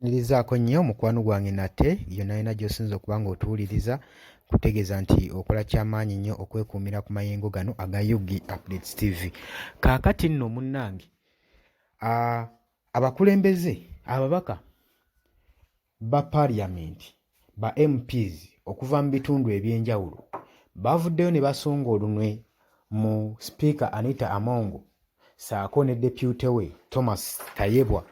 Nirizaako nnyo mukwano gwange nate yonna yonna gy'osinza okuba ng'otuwuliriza kutegeeza nti okola kyamaanyi nnyo okwekuumira ku mayengo gano aga Yugi Updates TV. Kaakati nno munnange, abakulembeze ababaka ba Parliament ba MPs okuva mu bitundu eby'enjawulo bavuddeyo ne basonga olunwe mu Speaker Anita Among ssaako ne Deputy we Thomas Tayebwa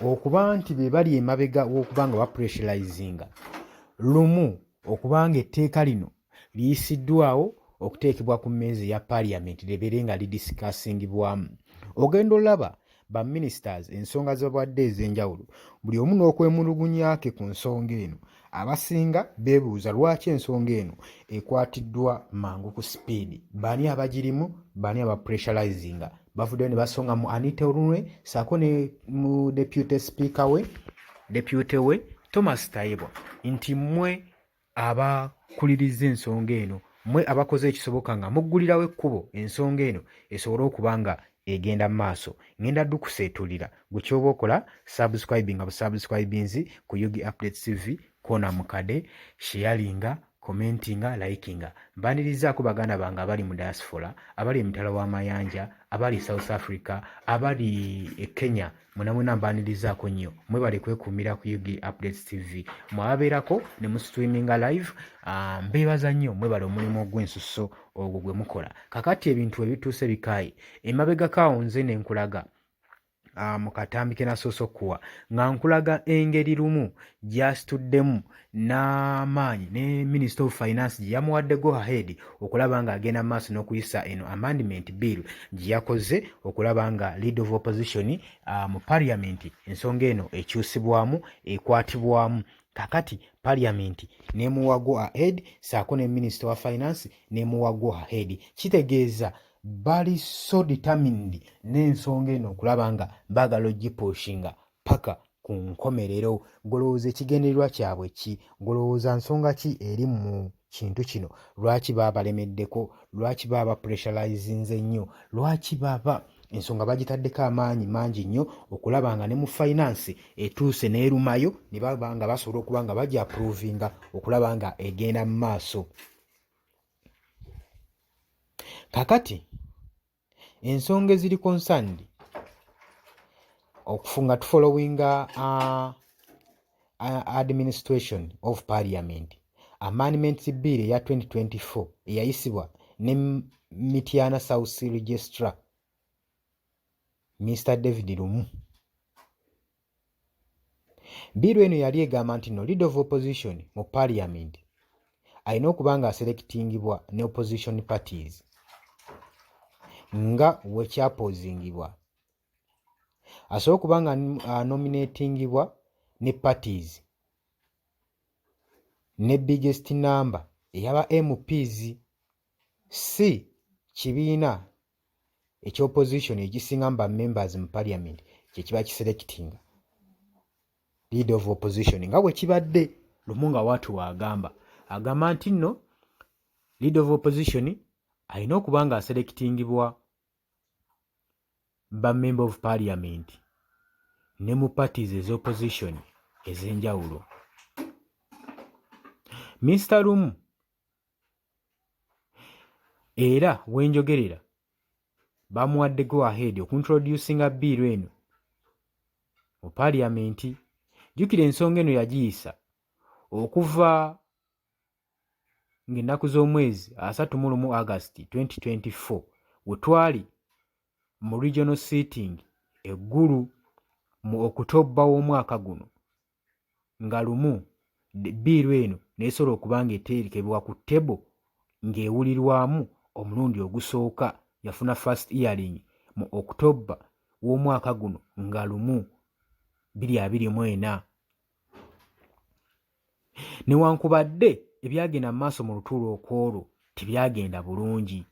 okuba nti be bali emabega w'okuba nga bapressurizinga lumu okuba nga etteeka lino liyisiddwawo okuteekebwa ku mmeeza ya Parliament libeere nga lidiscussingibwamu. Ogenda olaba baministers ensonga z'obwadde ez'enjawulo buli omu n'okwemulugunyake ku nsonga eno. Abasinga beebuuza lwaki ensonga eno ekwatiddwa mangu ku sipiidi, baani abagirimu, baani abapressurizinga. Bavuddeyo ne basonga mu Anita olunwe ssaako ne mu deputy we Thomas Tayebwa nti mmwe abakuliriza ensonga eno, mmwe abakoze ekisoboka nga muggulirawo ekkubo ensonga eno esobole okuba nga egenda mu maaso. Ngenda ddu kuseetulira gwe ky'oba okola subscribinga busubscribinzi ku Yugi Updates TV, koona mukade, sharinga, commentinga, likinga. Mbanirizaako baganda bange abali mu diaspora, abali emitala w'amayanja, abali South Africa, abali e Kenya, mwena mbanirizaako nnyo. Mwebale kwekuumira ku Yugi Updates TV. Mwababeerako ne mu streaminga live, mbeebaza nnyo, mwebale omulimu ogw'ensusso ogwo gwe mukola. Kakati ebintu ebituuse bikaayi, emabega kaawo nze ne nkulaga mu katambi ke nasoose okuwa nga nkulaga engeri lumu gy'asituddemu n'amaanyi ne Minister of Finance gye yamuwadde go ahead okulaba nga agenda mu maaso n'okuyisa eno amendment bill gye yakoze okulaba nga leader of opposition mu Parliament ensonga eno ekyusibwamu ekwatibwamu. Kakati Parliament n'emuwa go ahead ssaako ne Minister wa Finance n'emuwa go ahead. Kitegeeza bali so determined n'ensonga eno okulaba nga baagala ogipushinga paka ku nkomerero. Golowooza ekigendererwa kyabwe ki? Golowooza nsonga ki eri mu kintu kino? Lwaki baba balemeddeko? Lwaki baba bapressurizinze nnyo? Lwaki baba ensonga bagitaddeko amaanyi mangi nnyo okulaba nga ne mu finance etuuse n'erumayo ne baba nga basobola okuba nga bagi approvinga okulaba nga egenda mu maaso. Kakati ensonga eziri concerned okufunga tufollowinga administration of Parliament amendment bill eya 2024 eyayisibwa ne Mityana South Registrar Mr. David Lumu. Bill eno yali egamba nti no leader of opposition mu Parliament alina okuba nga aselectingibwa ne opposition parties nga wekyapozingibwa, asobola okuba nga nominatingibwa ne parties ne biggest number eyaba MPs, si kibiina eky'opposition egisingamu ba members mu Parliament kye kiba kiselectinga leader of opposition nga bwe kibadde Lumu nga watu agamba nti nno leader of opposition alina okuba nga aselectingibwa ba member of Parliament ne mu parties ez'opposition ez'enjawulo. Mr. Lumu era wenjogerera bamuwadde go ahead okuntroducinga bill eno mu Parliament. Jjukira ensonga eno yagiyisa okuva ng'ennaku z'omwezi 31 August 2024 we twali mu regional sitting eggulu mu October w'omwaka guno, nga Lumu biiru eno neesobola okuba ng'eterekebwa ku ttebo ng'ewulirwamu omulundi ogusooka. Yafuna first hearing mu October w'omwaka guno nga Lumu 2024. Newankubadde ebyagenda mu maaso mu lutuulo okwolwo tebyagenda bulungi.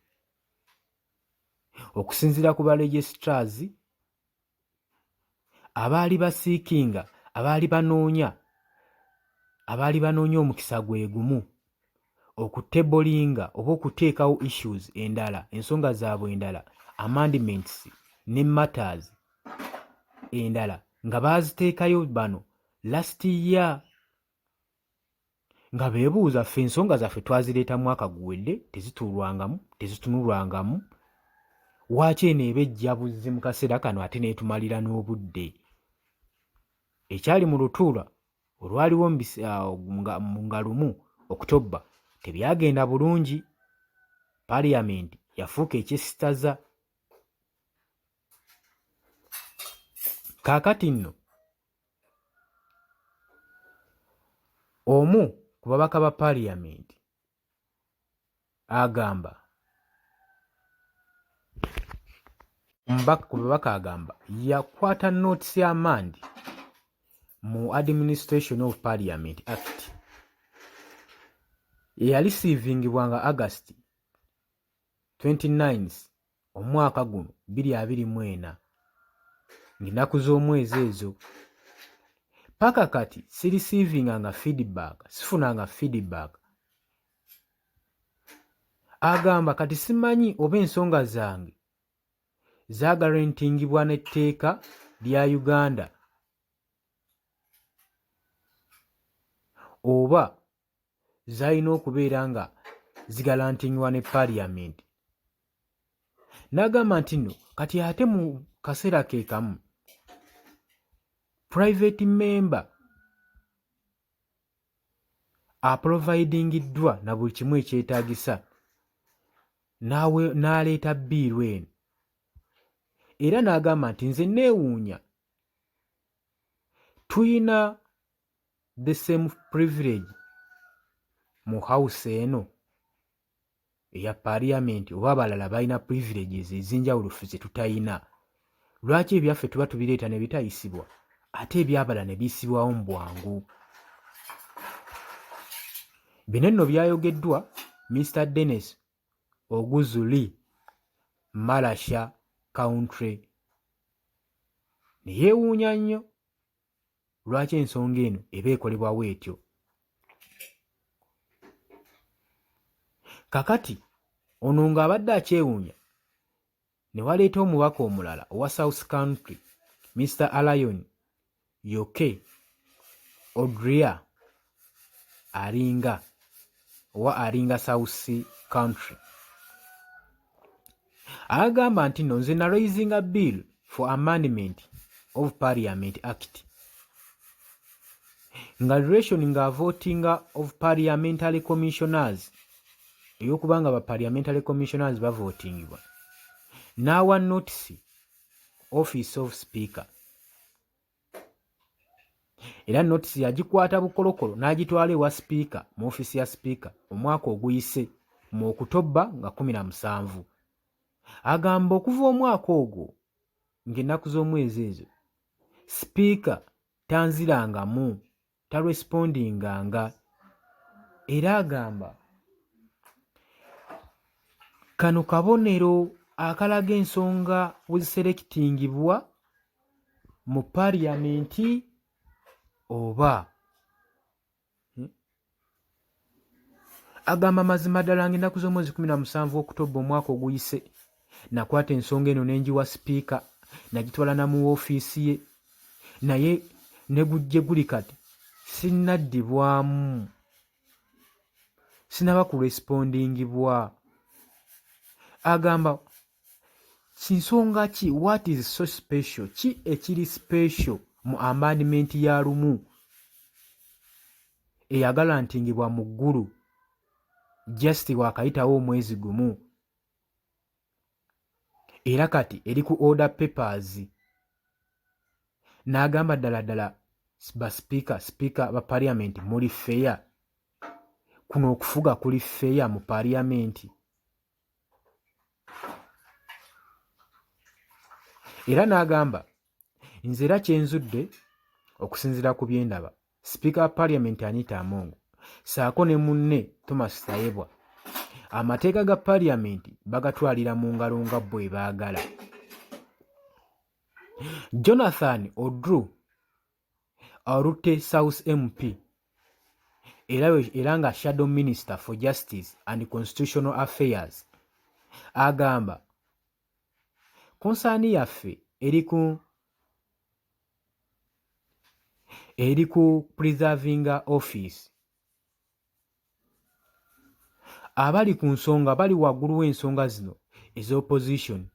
Okusinziira ku ba registrars abaali basiikinga, abaali banoonya omukisa gwe gumu okutebolinga oba okuteekawo issues endala, ensonga zaabwe endala, amendments ne matters endala nga baaziteekayo bano last year nga beebuuza ffe ensonga zaffe twazireeta mwaka guwedde tezitunulwangamu waaki eno eba ejja buzzi mu kaseera kano ate neetumalira n'obudde. Ekyali mu lutuula olwaliwo nga lumu October tebyagenda bulungi. Parliament yafuuka ekyesitaza. Kaakati nno omu ku babaka ba Parliament agamba yakwata notes y'amandi mu Administration of Parliament Act eyalisiivingibwanga August 29 omwaka guno 2024 ng'ennaku z'omwezi ezo. Paka kati sirisiivinganga feedback, sifunanga feedback. Agamba kati simanyi oba ensonga zange zaagarantingibwa n'etteeka lya Uganda oba zalina okubeera nga zigarantingibwa ne Parliament. N'agamba nti nno kati ate mu kaseera ke kamu private member aprovidingiddwa na buli kimu ekyetaagisa n'aleeta bbiiru eno. Era n'agamba nti nze neewuunya tuyina the same privilege mu house eno eya Parliament oba abalala balina privileges ezinjawulo ffe ze tutayina. Lwaki ebyaffe tuba tubireeta ne bitayisibwa ate ebyabala ne biyisibwawo mu bwangu? Bino nno byayogeddwa Mr. Dennis Oguzuli Malasha Country. Ne yeewuunya nnyo lwaki ensonga eno eba ekolebwawo etyo. Kakati ono ng'abadde akyewuunya ne waleeta omubaka omulala owa South Country Mr. Alayon Yoke Odria alinga South Country. Agamba nti nno nze naraising a bill for amendment of Parliament Act nga duration nga votinga of parliamentary commissioners ey'okubanga ba parliamentary commissioners bavotingibwa n'awa notice office of speaker. Era notice yagikwata bukolokolo n'agitwala ewa speaker mu office ya speaker omwaka oguyise mu October nga 17. Agamba okuva omwaka ogwo ng'ennaku z'omwezi ezo speaker tanzirangamu, tarespondinganga. Era agamba kano kabonero akalaga ensonga we ziserekitingibwa mu Parliament oba. Agamba mazima ddala ng'ennaku z'omwezi 17 October omwaka oguyise nakwata ensonga eno n'enjiwa speaker nagitwala na mu ofiisi ye, naye ne gujje guli kati sinnaddibwamu, sinaba kurespondingibwa. Agamba kinsonga ki, what is so special, ki ekiri special mu amendment ya lumu eyagalantingibwa mu ggulu just wakayitawo omwezi gumu, era kati eri ku order papers. N'agamba ddala ba speaker ba Parliament muli fair, kuno okufuga kuli fair mu Parliament. Era n'agamba nze era kyenzudde okusinziira ku byendaba Speaker wa Parliament Anita Among saako ne munne Thomas Tayebwa amateeka ga Parliament bagatwalira mu ngalo nga bwe baagala. Jonathan Odru Arute South MP era nga Shadow Minister for Justice and Constitutional Affairs agamba konsaani yaffe eri ku preserving office. Abali ku nsonga bali waggulu w'ensonga zino ez'opposition.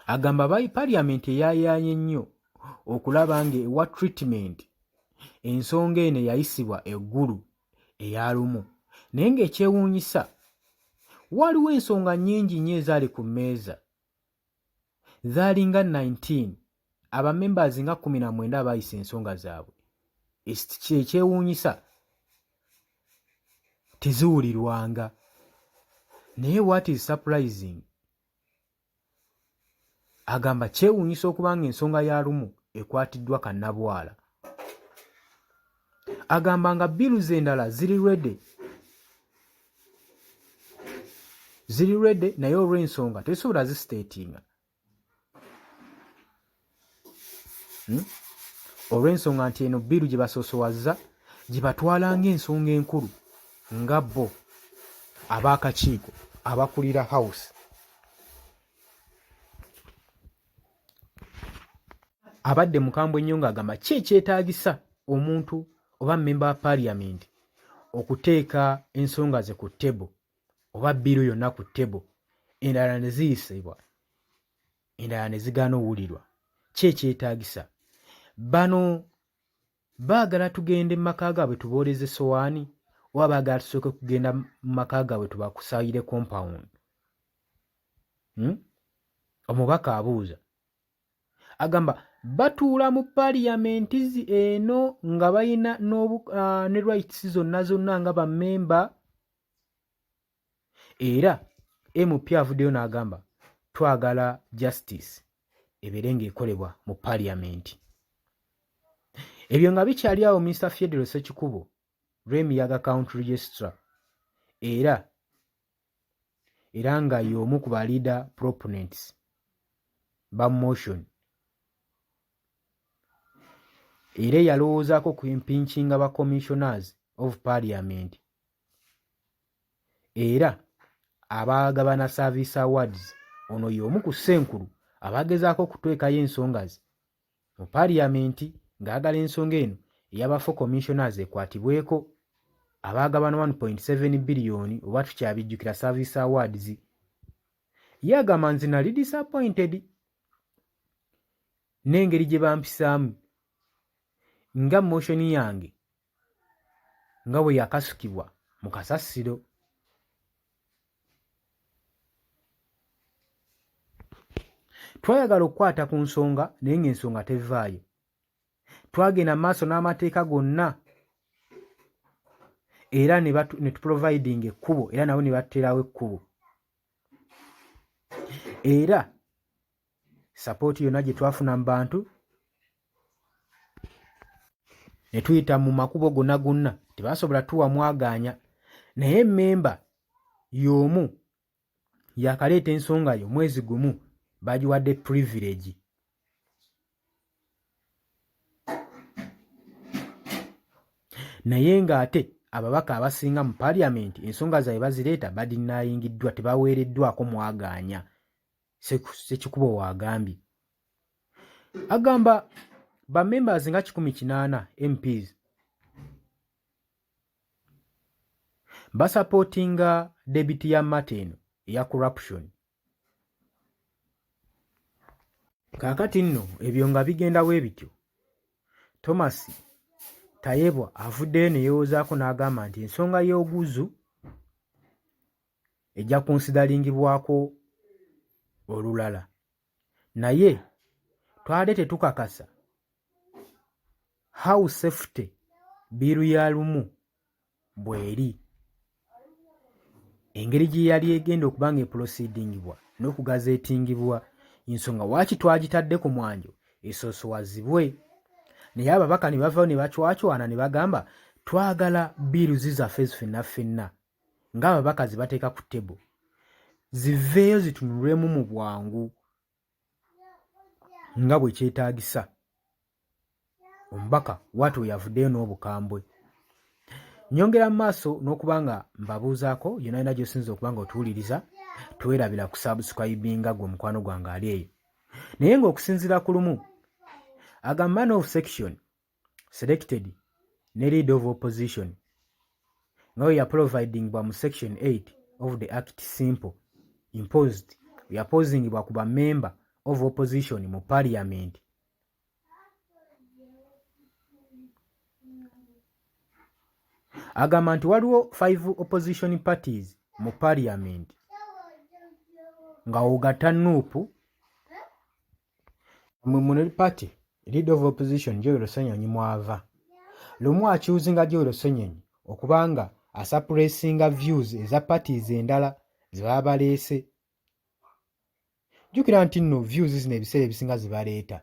Agamba paliamenti eyayaanye nnyo okulaba ng'ewa treatment ensonga eno yayisibwa eggulu eya lumu, naye ng'ekyewuunyisa waliwo ensonga nnyingi nnyo ezaali ku mmeeza, zaali nga 19, abamembers nga 19 baayisa ensonga zaabwe. Ekyewuunyisa teziwulirwanga, naye what is surprising, agamba kyewuunyisa okuba nga ensonga ya lumu ekwatiddwa kannabwala. Agamba nga bills endala ziri ready naye olw'ensonga tesobola zisitatinga. Olw'ensonga nti eno biru gye basoosowaza gye batwala ng'ensonga enkulu nga bo ab'akakiiko abakulira house. Abadde mukambwe nnyo ng'agamba ki ekyetaagisa omuntu oba member wa parliament okuteeka ensonga ze ku ttebo oba biru yonna ku ttebo, endala ne ziyisibwa, endala ne zigaana owulirwa. Ki ekyetaagisa? Bano baagala tugende mu maka gaabwe tubooleze sowaani oba baagala tusooke kugenda mu maka gaabwe tubakusayire compound? Omubaka abuuza. Agamba batuula mu paliamenti eno nga balina ne rights zonna nga bammemba, era MP avuddeyo n'agamba twagala justice ebeere ng'ekolebwa mu paliamenti. Ebyo nga bikyali awo, Mr. Federal Ssekikubo Rwemiyaga County Registrar era nga y'omu ku ba leader proponents ba motion, era yalowoozaako ku impeaching ba commissioners of parliament, era abagabana service awards, ono y'omu ku ssenkulu abagezaako okuteekayo ensonga ze mu paliamenti ng'agala ensonga eno ey'abafu commissioners ekwatibweko, abagabana 1.7 billion oba tukyabijjukira service awards. Ye agamba nze nali disappointed n'engeri gye bampisaamu nga motion yange nga bwe yakasukibwa mu kasasiro. Twayagala okukwata ku nsonga naye ng'ensonga tevaayo. Twagenda maaso n'amateeka gonna era ne tuproviding ekkubo, era nabo ne baterawo ekkubo, era support yonna gye twafuna mu bantu ne tuyita mu makubo gonna tebasobola tuwa mwagaanya, naye memba y'omu yakaleeta ensonga yo mwezi gumu bagiwadde privilege. Naye ng'ate ababaka abasinga mu paliamenti ensonga zaabwe bazireeta badinayingiddwa, tebaweereddwako mwagaanya. Ssekikubo waagambye. Agamba bamembers nga 180 MPs basupportinga debiti ya Martin eya corruption. Kaakati nno ebyo nga bigendawo ebityo, Thomas Tayebwa avuddeyo ne yeewozaako n'agamba nti ensonga y'oguzu ejja konsidaringibwako olulala, naye twade tetukakasa house safety biru ya lumu bweri, engeri gye yali egenda okuba nga eproceedingibwa n'okugazeetingibwa, ensonga waaki twagitadde ku mwanjo esoosowazibwe. Naye ababaka ne bavaayo ne bacwacwana ne bagamba twagala biru zizaffe ffenna ng'ababaka zibateeka ku ttebo ziveeyo zitunulwemu mu bwangu nga bwe kyetaagisa. Omubaka Watu yavuddeyo n'obukambwe. Nyongera mu maaso n'okuba nga mbabuuzaako, yonna alina gy'osinza okuba nga otuwuliriza, tuwerabira ku subscribinga gwe mukwano gwange ali eyo. naye ng'okusinziira ku lumu agamba man of section selected ne leader of opposition nga we yaprovidingibwa mu section 8 of the act simple imposed yaposingibwa ku bamember of opposition mu parliament agamba nti waliwo 5 opposition parties mu parliament nga ogatta Nuupu mu party leader of opposition Joel Ssenyonyi mwava lumu akyuzinga Joel Ssenyonyi okubanga asuppressinga views eza parties endala ze baba baleese. Jjukira nti nno views zino ebiseera ebisinga zibaleeta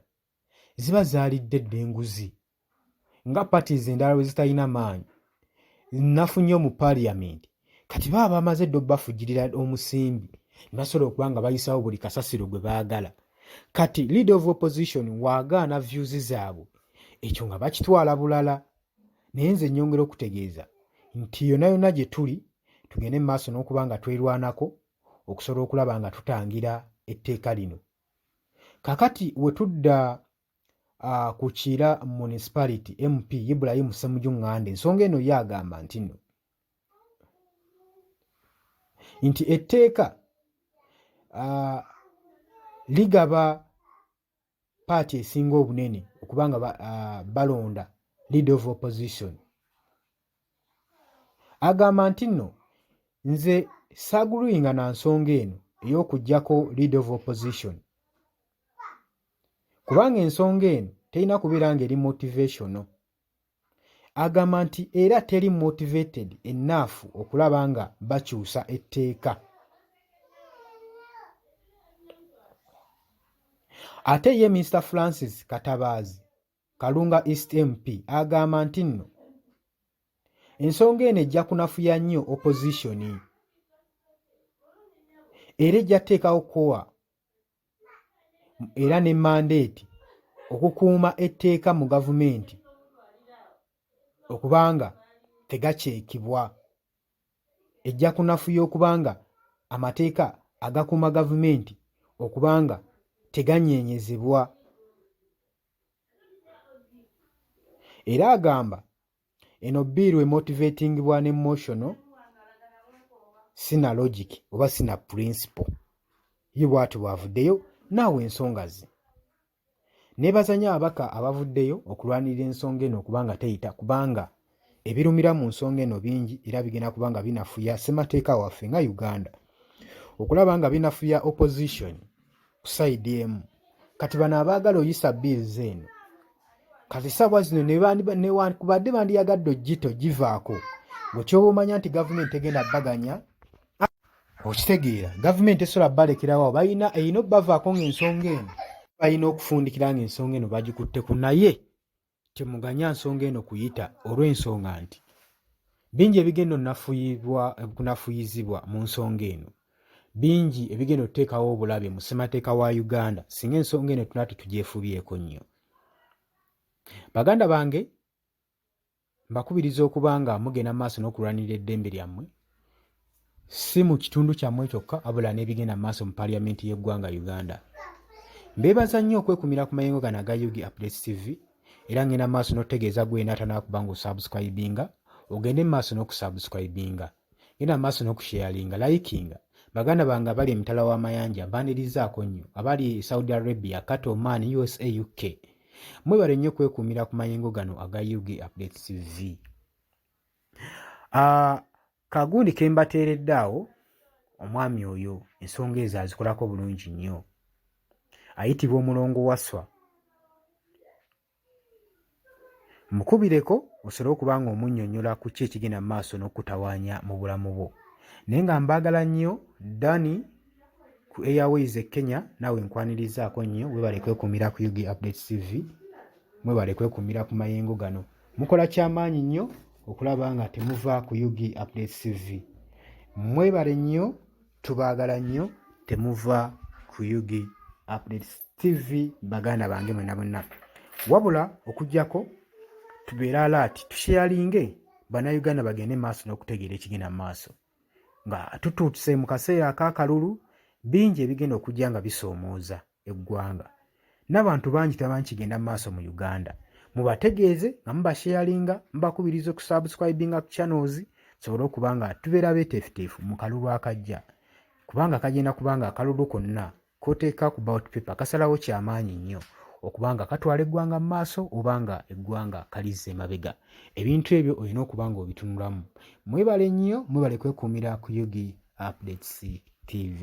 ziba zaalidde eddenguzi nga parties endala bwe zitalina maanyi nnafu nnyo mu parliament kati baba bamaze dde obbafugirira omusimbi ne basobola okuba nga bayisawo buli kasasiro gwe baagala. Kati leader of opposition waagaana views zaabwe ekyo nga bakitwala bulala. Naye nze nnyongera okutegeeza nti yonna yonna gye tuli tugende mu maaso n'okuba nga twerwanako okusobola okulaba nga tutangira etteeka lino. Kakati we tudda ku Kira municipality MP Ibrahim Ssemujju Ngande ensonga eno ye agamba nti etteeka ligaba paati esinga obunene okuba nga balonda leader of opposition. Agamba nti nno nze saaguluyinga na nsonga eno ey'okuggyako leader of opposition kubanga ensonga eno terina kubeera ng'eri motivational. Agamba nti era teri motivated enough okulaba nga bakyusa etteeka. Ate ye Mr. Francis Katabaazi Kalunga East MP agamba nti nno ensonga eno ejja kunafuya nnyo opposition era ejja teekawo kowa era ne mandate okukuuma etteeka mu gavumenti okubanga tegakyekibwa. Ejja kunafuya okubanga amateeka agakuuma gavumenti okubanga teganyeenyezebwa. Era agamba eno biiru emotivatingibwa ne emotional sina logic oba sina principle. Ye bw'ati bw'avuddeyo naawe ensonga ze. Neebaza nnyo ababaka abavuddeyo okulwanirira ensonga eno okubanga teyita kubanga ebirumira mu nsonga eno bingi era bigenda kubanga binafuya ssemateeka waffe nga Uganda okulaba nga binafuya opposition ku side emu. Kati bano abaagala oyisa bills eno kati ssaawa zino kubadde bandiyagadde ogito givaako ng'okyoba omanya nti gavumenti tegenda baganya okitegeera gavumenti esobola balekerawo balina erina obbavaako ng'ensonga eno balina okufundikira ng'ensonga eno bagikutteku naye temuganya nsonga eno kuyita olw'ensonga nti bingi ebigenda kunafuyizibwa mu nsonga eno bingi ebigenda okuteekawo obulabe mu ssemateeka wa Uganda singa ensonga eno tunati tugyefubyeko nnyo. Baganda bange mbakubiriza okuba nga mugenda maaso n'okulwanirira eddembe lyammwe si mu kitundu kyammwe kyokka wabula n'ebigenda maaso mu paliamenti y'eggwanga Uganda. Mbeebaza nnyo okwekumira ku mayengo gano aga UG Updates TV era ngenda maaso n'otegeeza gwena atanakuba nga osubscribinga ogende maaso n'okusubscribinga genda maaso n'okusharinga likinga. Baganda bange abali emitala w'amayanja mbanirizaako nnyo abali Saudi Arabia, Qatar, Oman, USA, UK mwebale nnyo kwekuumira ku mayengo gano aga UG Updates TV. Kagundi ke mbateeredde awo omwami oyo ensonga ezo azikolako bulungi nnyo ayitibwa Omulongo Waswa. Mukubireko osobole okuba nga omunnyonnyola ku ki ekigenda mu maaso n'okutawaanya mu bulamu bwo. Naye nga mbaagala nnyo Dani ku Airways e Kenya naawe nkwanirizaako nnyo webale kwekuumira ku UG Updates TV mwebale kwekuumira ku mayengo gano. Mukola kyamaanyi nnyo okulaba nga temuva ku UG Updates TV. Mwebale nnyo tubaagala nnyo temuva ku UG Updates TV baganda bange mwena bonna. Wabula okujjako tubeera alert tusharinge bannayuganda bagende maaso n'okutegeera ekigenda mu maaso nga tutuutuse mu kaseera ak'akalulu bingi ebigenda okujja nga bisoomooza eggwanga. N'abantu bangi tamanyi kigenda mu maaso mu Uganda. Mubategeeze nga mubasharinga, mubakubiriza okusubscribinga ku channels sobole okuba nga tubeera beeteefuteefu mu kalulu akajja. Kubanga kagenda kubanga akalulu konna k'oteeka ku ballot paper kasalawo kyamaanyi nnyo okuba nga katwala eggwanga mu maaso oba nga eggwanga kalizza emabega. Ebintu ebyo olina okuba nga obitunulamu. Mwebale nnyo, mwebale kwekuumira ku Yugi Updates TV.